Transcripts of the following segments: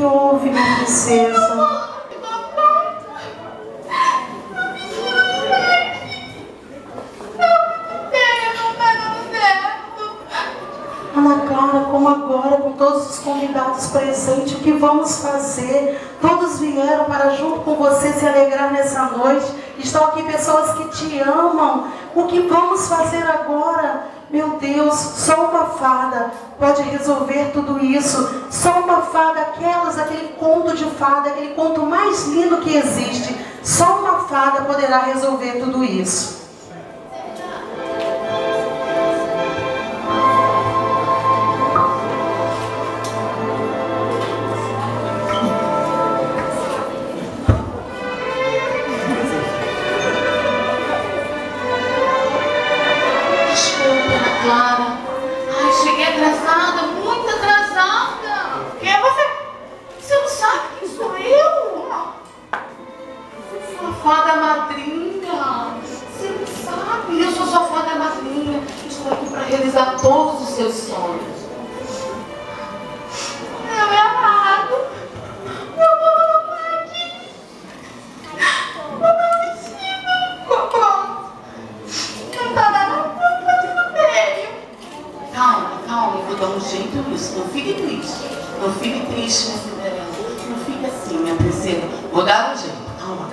que houve, minha princesa? Ana Clara, como agora, com todos os convidados presentes, o que vamos fazer? Todos vieram para junto com você se alegrar nessa noite. Estão aqui pessoas que te amam. O que vamos fazer agora? Meu Deus, só uma fada pode resolver tudo isso. Só uma fada, aquele conto de fada, aquele conto mais lindo que existe. Só uma fada poderá resolver tudo isso. Clara. Ai, cheguei atrasada, muito atrasada. Quem é você? Você não sabe quem sou eu? Sua fada madrinha. Você não sabe, eu sou sua fada madrinha. Estou aqui para realizar todos os seus sonhos. Meu amado. Meu mamãe. Meu vestido. Pronto. Não tá dando. Calma, eu vou dar um jeito nisso. Não fique triste. Não fique triste, minha Cinderela. Não fique assim, minha princesa. Vou dar um jeito. Calma.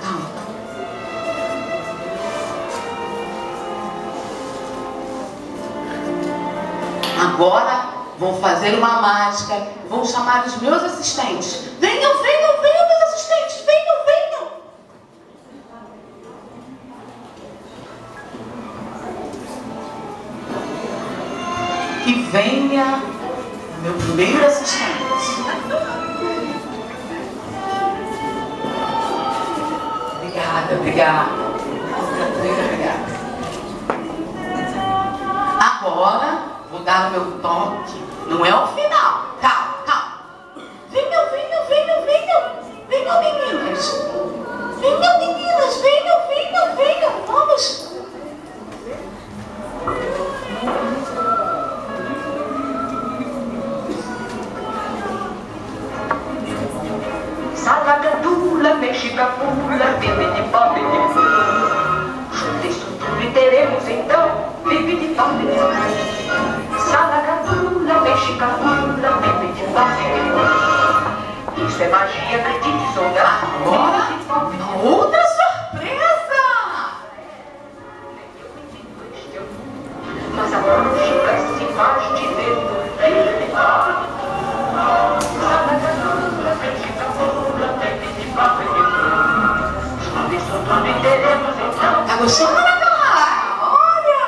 Agora vou fazer uma mágica. Vou chamar os meus assistentes. Venham, meus assistentes. Venham. Que venha meu primeiro assistente. Obrigada. Agora vou dar o meu toque. Não é o final. Calma. Venham, meninas. Venham. Vamos. Salagadula, mexicapula, bibidi-bobidi-boo. Juntos tudo e teremos então bibidi-bobidi-boo. Salagadula, mexicapula, bibidi-bobidi-boo. Isso é magia, acredite, sonhar. Agora, outra surpresa! Mas a mágica se faz de dentro. Salagadula, mexicapula, bibidi-bobidi-boo. Juntos tudo e teremos então. Tá gostando, Ana Clara? Olha!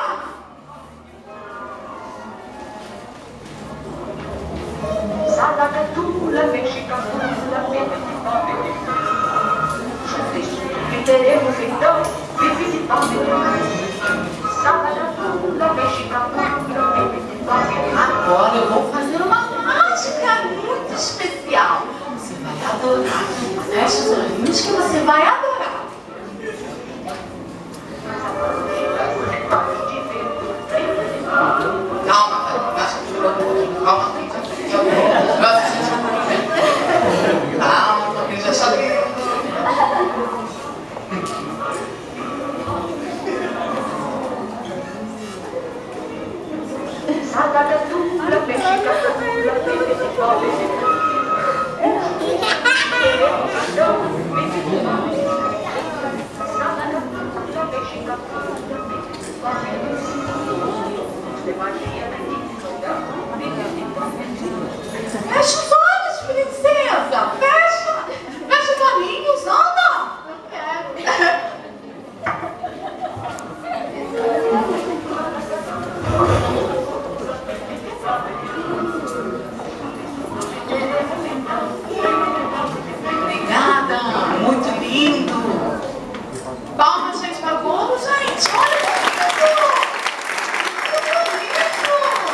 Salagadula, mexicapula, bibidi-bobidi-boo. Juntos tudo e teremos então bibidi-bobidi-boo. Salagadula, mexicapula, bibidi-bobidi-boo. Agora eu vou fazer uma mágica muito especial. Você vai adorar. Feche os olhinhos que você vai adorar. Calma, porque já sabia. Salagadula, mexicapula, bibidi-bobidi-boo. Fecha os olhos, princesa. Fecha os olhinhos, anda. Eu quero. Obrigada, muito lindo. Palmas, gente, para o bolo, gente. Olha que lindo. Muito bonito.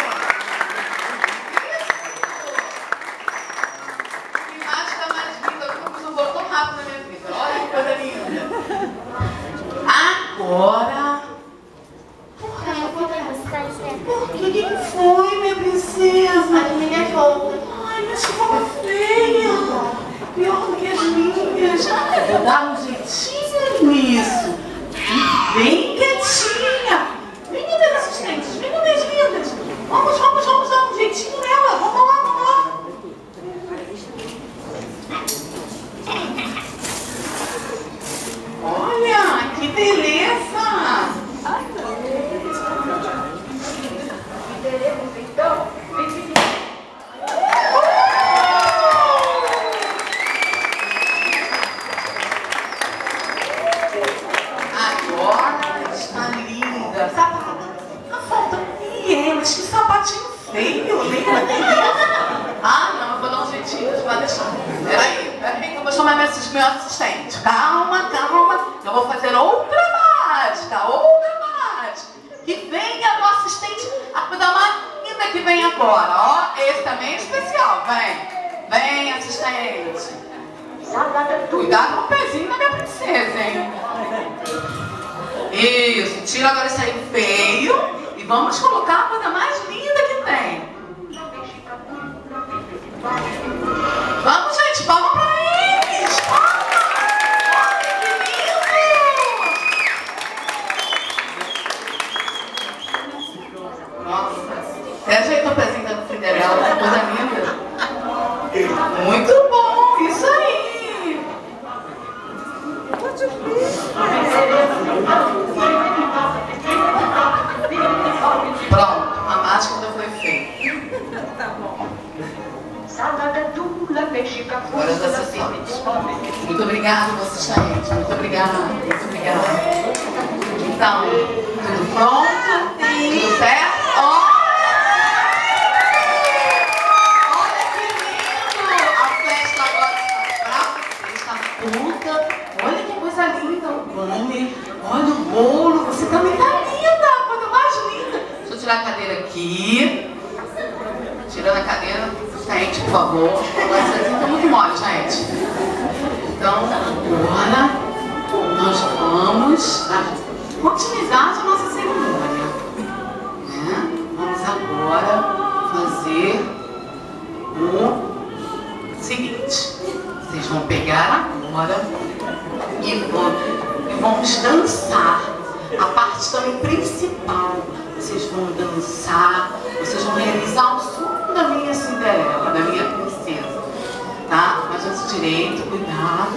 chamar meu assistente. Calma, calma. Eu vou fazer outra mágica. Que venha meu assistente, a coisa mais linda que vem agora. Ó, esse também é especial. Vem, assistente. Cuidado com o pezinho da minha princesa, hein? Isso, tira agora isso aí feio e vamos colocar a coisa mais linda que tem. Vamos, gente, palma pra eles! Palma! Olha que lindo! Nossa, até ajeitou o pezinho da Cinderela, que coisa linda. Muito bom, isso aí! Pronto, a mágica já foi feita. Tá bom. Salada dura, bexiga Agora os assistentes. Muito obrigada, assistente. Muito obrigada. Então, tudo pronto? Tudo certo? Olha que lindo! A festa agora está pronta. Olha que coisa linda o bolo. Olha o bolo. Você também está linda. A coisa mais linda. Deixa eu tirar a cadeira aqui. Tirando a cadeira, gente, por favor. Vocês estão muito mole, gente. Então, agora nós vamos continuar a nossa cerimônia. Vamos agora fazer o seguinte. Vocês vão pegar agora e vamos dançar a parte também principal. Vocês vão dançar, vocês vão realizar o sonho da minha Cinderela, da minha princesa, tá? Mas antes direito, cuidado.